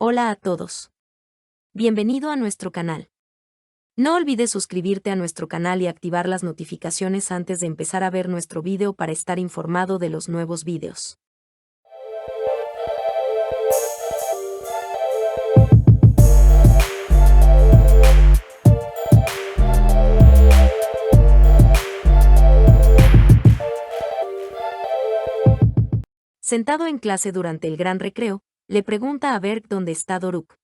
Hola a todos. Bienvenido a nuestro canal. No olvides suscribirte a nuestro canal y activar las notificaciones antes de empezar a ver nuestro video para estar informado de los nuevos videos. Sentado en clase durante el gran recreo, le pregunta a Berk dónde está Doruk.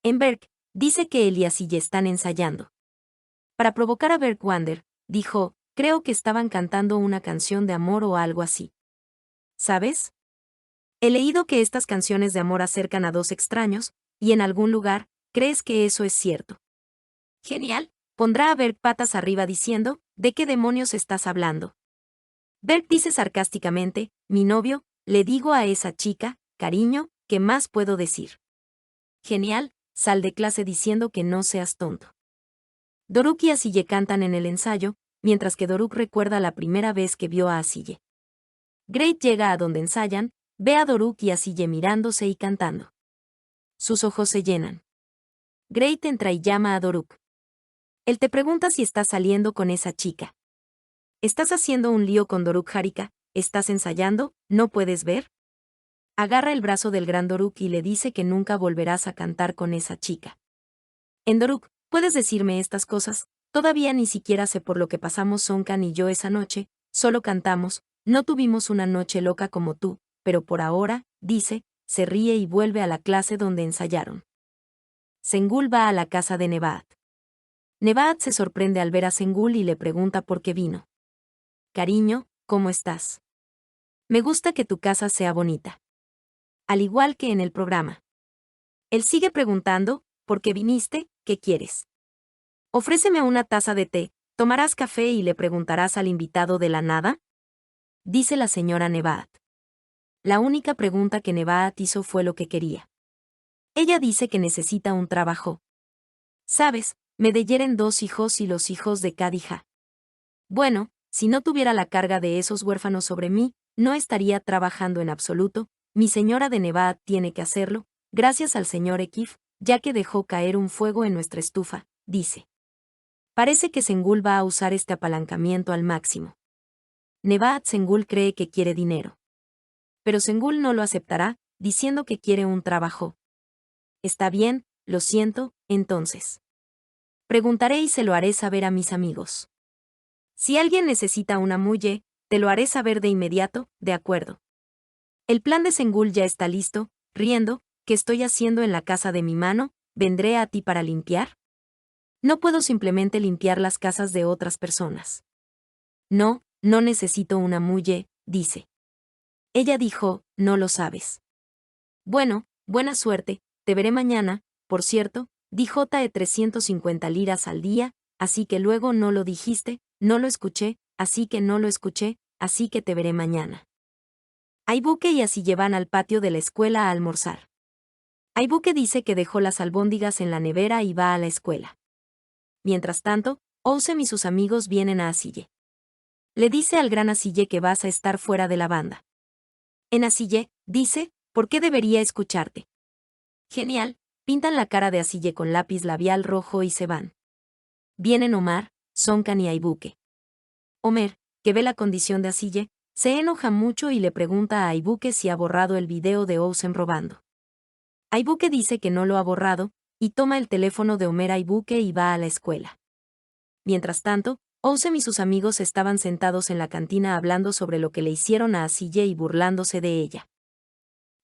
En Berk, dice que él y Asille están ensayando. Para provocar a Berk Wander, dijo, creo que estaban cantando una canción de amor o algo así. ¿Sabes? He leído que estas canciones de amor acercan a dos extraños, y en algún lugar, ¿crees que eso es cierto? Genial. Pondrá a Berk patas arriba diciendo, ¿de qué demonios estás hablando? Berk dice sarcásticamente, mi novio, le digo a esa chica, cariño, ¿qué más puedo decir? Genial, sal de clase diciendo que no seas tonto. Doruk y Asille cantan en el ensayo, mientras que Doruk recuerda la primera vez que vio a Asille. Great llega a donde ensayan, ve a Doruk y Asille mirándose y cantando. Sus ojos se llenan. Great entra y llama a Doruk. Él te pregunta si estás saliendo con esa chica. ¿Estás haciendo un lío con Doruk Harika? ¿Estás ensayando? ¿No puedes ver? Agarra el brazo del gran Doruk y le dice que nunca volverás a cantar con esa chica. En Doruk, ¿puedes decirme estas cosas? Todavía ni siquiera sé por lo que pasamos Sonkan y yo esa noche, solo cantamos, no tuvimos una noche loca como tú, pero por ahora, dice, se ríe y vuelve a la clase donde ensayaron. Sengul va a la casa de Nebahat. Nebahat se sorprende al ver a Sengul y le pregunta por qué vino. Cariño, ¿cómo estás? Me gusta que tu casa sea bonita. Al igual que en el programa. Él sigue preguntando, ¿por qué viniste? ¿Qué quieres? Ofréceme una taza de té, ¿tomarás café y le preguntarás al invitado de la nada? Dice la señora Nebahat. La única pregunta que Nebahat hizo fue lo que quería. Ella dice que necesita un trabajo. Sabes, me dejeren 2 hijos y los hijos de Kadija. Bueno, si no tuviera la carga de esos huérfanos sobre mí, no estaría trabajando en absoluto, mi señora de Nebahat tiene que hacerlo, gracias al señor Ekif, ya que dejó caer un fuego en nuestra estufa, dice. Parece que Sengul va a usar este apalancamiento al máximo. Nebahat Sengul cree que quiere dinero. Pero Sengul no lo aceptará, diciendo que quiere un trabajo. Está bien, lo siento, entonces. Preguntaré y se lo haré saber a mis amigos. Si alguien necesita una mulle, te lo haré saber de inmediato, de acuerdo. El plan de Sengul ya está listo, riendo, ¿qué estoy haciendo en la casa de mi mano? ¿Vendré a ti para limpiar? No puedo simplemente limpiar las casas de otras personas. No, no necesito una mulle, dice. Ella dijo, no lo sabes. Bueno, buena suerte, te veré mañana, por cierto, di J 350 liras al día, así que luego no lo dijiste, no lo escuché, así que no lo escuché, así que te veré mañana. Aibuke y Asille van al patio de la escuela a almorzar. Aibuke dice que dejó las albóndigas en la nevera y va a la escuela. Mientras tanto, Ousem y sus amigos vienen a Asille. Le dice al gran Asille que vas a estar fuera de la banda. En Asille, dice, ¿por qué debería escucharte? Genial, pintan la cara de Asille con lápiz labial rojo y se van. Vienen Omar, Sonkan y Aibuke. Omer, que ve la condición de Asille, se enoja mucho y le pregunta a Aibuke si ha borrado el video de Ousem robando. Aibuke dice que no lo ha borrado, y toma el teléfono de Omer Aibuke y va a la escuela. Mientras tanto, Ousem y sus amigos estaban sentados en la cantina hablando sobre lo que le hicieron a Asille y burlándose de ella.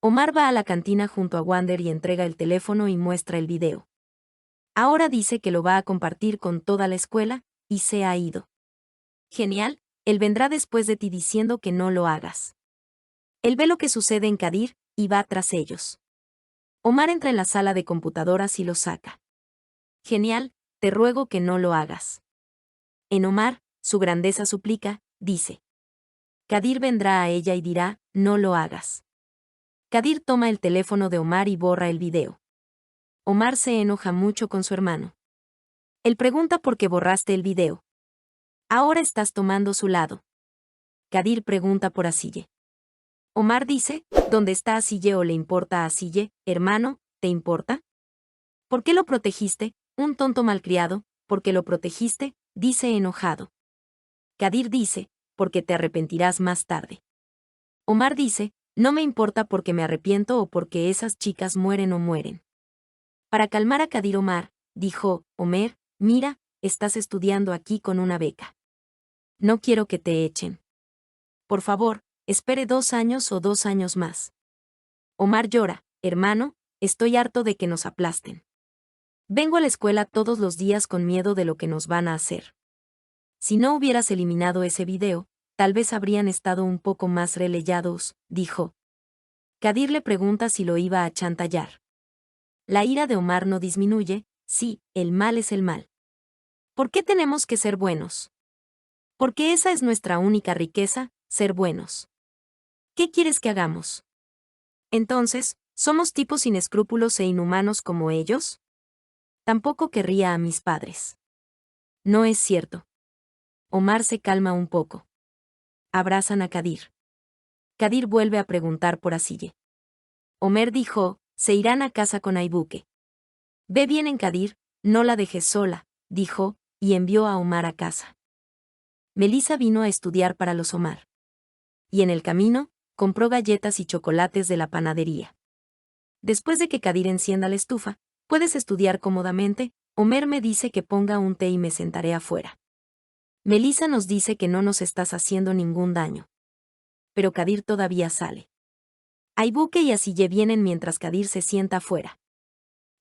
Omar va a la cantina junto a Wander y entrega el teléfono y muestra el video. Ahora dice que lo va a compartir con toda la escuela, y se ha ido. Genial, él vendrá después de ti diciendo que no lo hagas. Él ve lo que sucede en Kadir, y va tras ellos. Omar entra en la sala de computadoras y lo saca. Genial, te ruego que no lo hagas. En Omar, su grandeza suplica, dice. Kadir vendrá a ella y dirá, no lo hagas. Kadir toma el teléfono de Omar y borra el video. Omar se enoja mucho con su hermano. Él pregunta por qué borraste el video. Ahora estás tomando su lado. Kadir pregunta por Asille. Omar dice, ¿dónde está Asille o le importa a Asille, hermano? ¿te importa? ¿Por qué lo protegiste, un tonto malcriado? ¿Por qué lo protegiste?, dice enojado. Kadir dice, porque te arrepentirás más tarde. Omar dice, no me importa porque me arrepiento o porque esas chicas mueren o mueren. Para calmar a Kadir, Omar dijo, Omer, mira, estás estudiando aquí con una beca. No quiero que te echen. Por favor, espere 2 años o 2 años más. Omar llora, hermano, estoy harto de que nos aplasten. Vengo a la escuela todos los días con miedo de lo que nos van a hacer. Si no hubieras eliminado ese video, tal vez habrían estado un poco más relegados, dijo. Kadir le pregunta si lo iba a chantajear. La ira de Omar no disminuye, sí, el mal es el mal. ¿Por qué tenemos que ser buenos? Porque esa es nuestra única riqueza, ser buenos. ¿Qué quieres que hagamos? Entonces, ¿somos tipos sin escrúpulos e inhumanos como ellos? Tampoco querría a mis padres. No es cierto. Omar se calma un poco. Abrazan a Kadir. Kadir vuelve a preguntar por Asiye. Omer dijo, se irán a casa con Aibuke. Ve bien en Kadir, no la dejes sola, dijo, y envió a Omar a casa. Melissa vino a estudiar para los Omar. Y en el camino, compró galletas y chocolates de la panadería. Después de que Kadir encienda la estufa, puedes estudiar cómodamente, Omer me dice que ponga un té y me sentaré afuera. Melissa nos dice que no nos estás haciendo ningún daño. Pero Kadir todavía sale. Aibuke y Asiye vienen mientras Kadir se sienta afuera.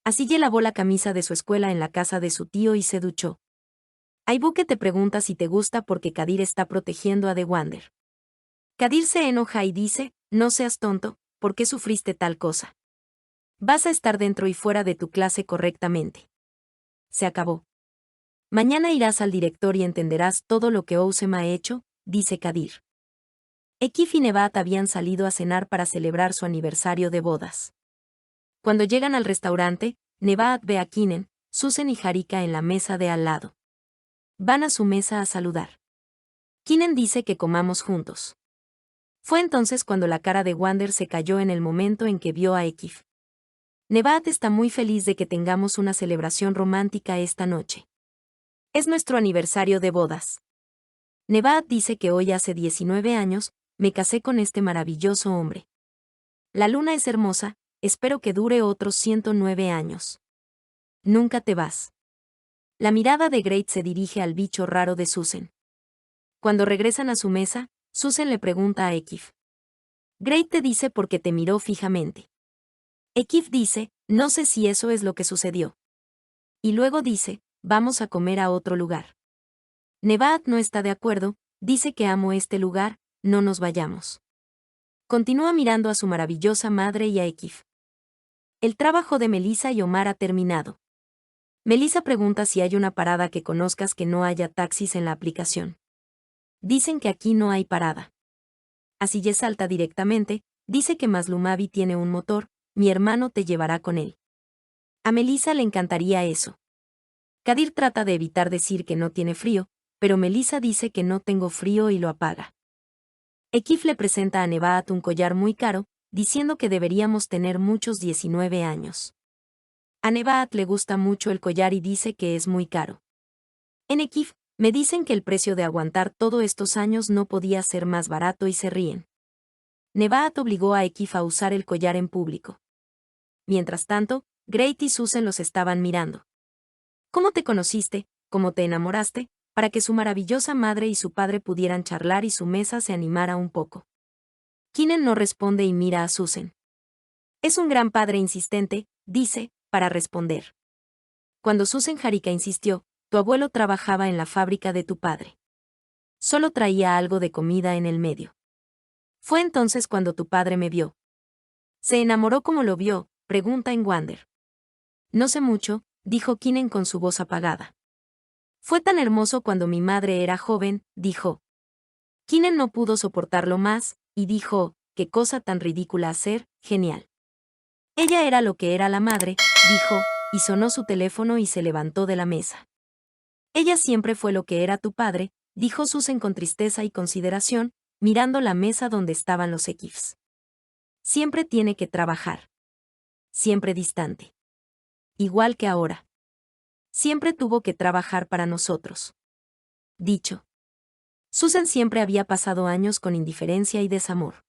Asiye lavó la camisa de su escuela en la casa de su tío y se duchó. Aibuke te pregunta si te gusta porque Kadir está protegiendo a The Wander. Kadir se enoja y dice, no seas tonto, ¿por qué sufriste tal cosa? Vas a estar dentro y fuera de tu clase correctamente. Se acabó. Mañana irás al director y entenderás todo lo que Ousem ha hecho, dice Kadir. Ekif y Nevat habían salido a cenar para celebrar su aniversario de bodas. Cuando llegan al restaurante, Nevat ve a Kinen, Susan y Harika en la mesa de al lado. Van a su mesa a saludar. Kinen dice que comamos juntos. Fue entonces cuando la cara de Wander se cayó en el momento en que vio a Ekif. Nevat está muy feliz de que tengamos una celebración romántica esta noche. Es nuestro aniversario de bodas. Nevat dice que hoy hace 19 años, me casé con este maravilloso hombre. La luna es hermosa, espero que dure otros 109 años. Nunca te vas. La mirada de Great se dirige al bicho raro de Susan. Cuando regresan a su mesa, Susan le pregunta a Ekif. Great te dice porque te miró fijamente. Ekif dice, no sé si eso es lo que sucedió. Y luego dice, vamos a comer a otro lugar. Nevat no está de acuerdo, dice que amo este lugar, no nos vayamos. Continúa mirando a su maravillosa madre y a Ekif. El trabajo de Melissa y Omar ha terminado. Melissa pregunta si hay una parada que conozcas que no haya taxis en la aplicación. Dicen que aquí no hay parada. Asiye salta directamente, dice que Maslumavi tiene un motor, mi hermano te llevará con él. A Melissa le encantaría eso. Kadir trata de evitar decir que no tiene frío, pero Melissa dice que no tengo frío y lo apaga. Ekif le presenta a Nevat un collar muy caro, diciendo que deberíamos tener muchos 19 años. A Nevat le gusta mucho el collar y dice que es muy caro. En Ekif, me dicen que el precio de aguantar todos estos años no podía ser más barato y se ríen. Nevat obligó a Ekif a usar el collar en público. Mientras tanto, Great y Susan los estaban mirando. ¿Cómo te conociste? ¿Cómo te enamoraste? Para que su maravillosa madre y su padre pudieran charlar y su mesa se animara un poco. Kinen no responde y mira a Susan. Es un gran padre insistente, dice, para responder. Cuando Susan Harika insistió, tu abuelo trabajaba en la fábrica de tu padre. Solo traía algo de comida en el medio. Fue entonces cuando tu padre me vio. ¿Se enamoró como lo vio? Pregunta en Wander. No sé mucho, dijo Kinen con su voz apagada. Fue tan hermoso cuando mi madre era joven, dijo. Kinen no pudo soportarlo más, y dijo, qué cosa tan ridícula hacer, genial. Ella era lo que era la madre, dijo, y sonó su teléfono y se levantó de la mesa. Ella siempre fue lo que era tu padre, dijo Susan con tristeza y consideración, mirando la mesa donde estaban los Ekifs. Siempre tiene que trabajar. siempre distante. Igual que ahora. Siempre tuvo que trabajar para nosotros. Dicho. Susan siempre había pasado años con indiferencia y desamor.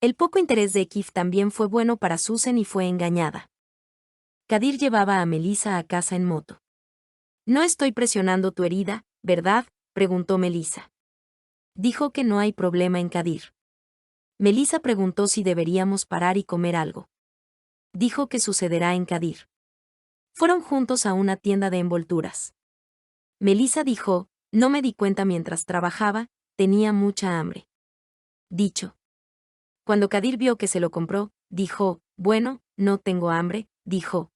El poco interés de Keith también fue bueno para Susan y fue engañada. Kadir llevaba a Melissa a casa en moto. «No estoy presionando tu herida, ¿verdad?», preguntó Melissa. Dijo que no hay problema en Kadir. Melissa preguntó si deberíamos parar y comer algo. Dijo que sucederá en Kadir. Fueron juntos a una tienda de envolturas. Melissa dijo, «No me di cuenta mientras trabajaba, tenía mucha hambre». Dicho. Cuando Kadir vio que se lo compró, dijo, «Bueno, no tengo hambre», dijo.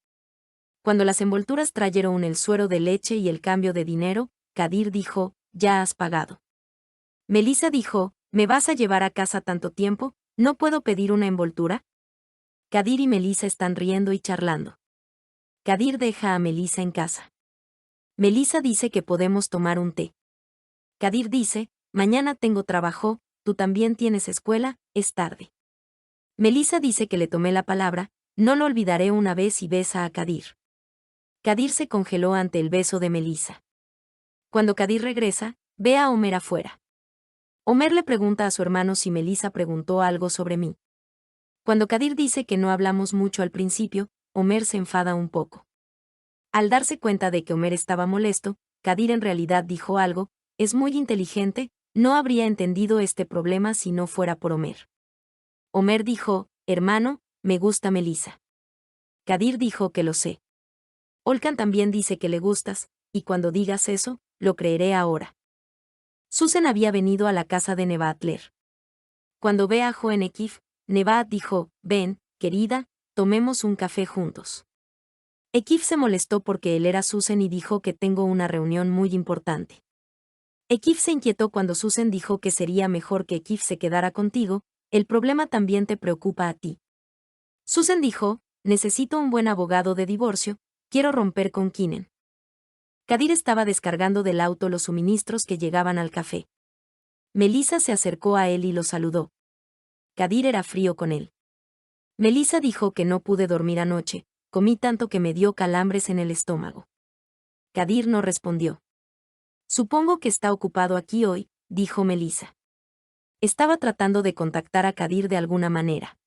Cuando las envolturas trajeron el suero de leche y el cambio de dinero, Kadir dijo, «Ya has pagado». Melissa dijo, «¿Me vas a llevar a casa tanto tiempo? ¿No puedo pedir una envoltura?». Kadir y Melissa están riendo y charlando. Kadir deja a Melissa en casa. Melissa dice que podemos tomar un té. Kadir dice, «Mañana tengo trabajo, tú también tienes escuela, es tarde». Melissa dice que le tomé la palabra, «No lo olvidaré», una vez y besa a Kadir. Kadir se congeló ante el beso de Melissa. Cuando Kadir regresa, ve a Homer afuera. Homer le pregunta a su hermano si Melissa preguntó algo sobre mí. Cuando Kadir dice que no hablamos mucho al principio, Homer se enfada un poco. Al darse cuenta de que Homer estaba molesto, Kadir en realidad dijo algo, «Es muy inteligente, no habría entendido este problema si no fuera por Homer». Homer dijo, «Hermano, me gusta Melissa». Kadir dijo que lo sé. Olcan también dice que le gustas, y cuando digas eso, lo creeré ahora. Susan había venido a la casa de Nevatler. Cuando ve a Joan Ekif, Nevat dijo, «Ven, querida, tomemos un café juntos». Ekif se molestó porque él era Susan y dijo que tengo una reunión muy importante. Ekif se inquietó cuando Susan dijo que sería mejor que Ekif se quedara contigo, el problema también te preocupa a ti. Susan dijo, «Necesito un buen abogado de divorcio, quiero romper con Kinen». Kadir estaba descargando del auto los suministros que llegaban al café. Melissa se acercó a él y lo saludó. Kadir era frío con él. Melissa dijo que no pude dormir anoche, comí tanto que me dio calambres en el estómago. Kadir no respondió. «Supongo que está ocupado aquí hoy», dijo Melissa. Estaba tratando de contactar a Kadir de alguna manera.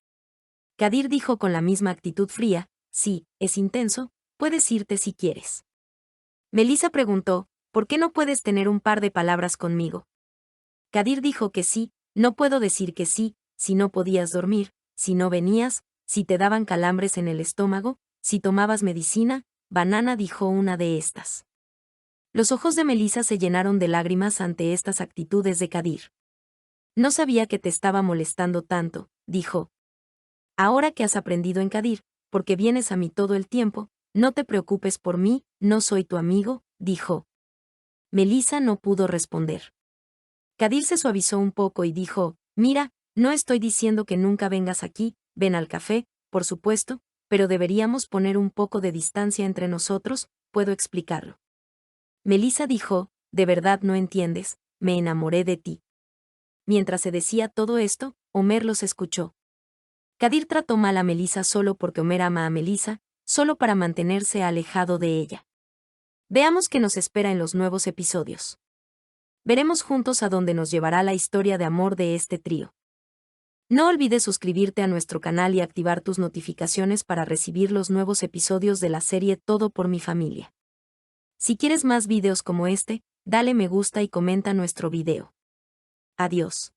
Kadir dijo con la misma actitud fría, «Sí, es intenso, puedes irte si quieres». Melissa preguntó, «¿Por qué no puedes tener un par de palabras conmigo?». Kadir dijo que sí, «No puedo decir que sí, si no podías dormir, si no venías, si te daban calambres en el estómago, si tomabas medicina, banana», dijo una de estas. Los ojos de Melissa se llenaron de lágrimas ante estas actitudes de Kadir. «No sabía que te estaba molestando tanto», dijo. «Ahora que has aprendido en Kadir, porque vienes a mí todo el tiempo, no te preocupes por mí, no soy tu amigo», dijo. Melissa no pudo responder. Kadir se suavizó un poco y dijo, «Mira, no estoy diciendo que nunca vengas aquí, ven al café, por supuesto, pero deberíamos poner un poco de distancia entre nosotros, puedo explicarlo». Melissa dijo, «¿De verdad no entiendes? Me enamoré de ti». Mientras se decía todo esto, Homer los escuchó. Kadir trató mal a Melissa solo porque Homer ama a Melissa, solo para mantenerse alejado de ella. Veamos qué nos espera en los nuevos episodios. Veremos juntos a dónde nos llevará la historia de amor de este trío. No olvides suscribirte a nuestro canal y activar tus notificaciones para recibir los nuevos episodios de la serie Todo por mi familia. Si quieres más videos como este, dale me gusta y comenta nuestro video. Adiós.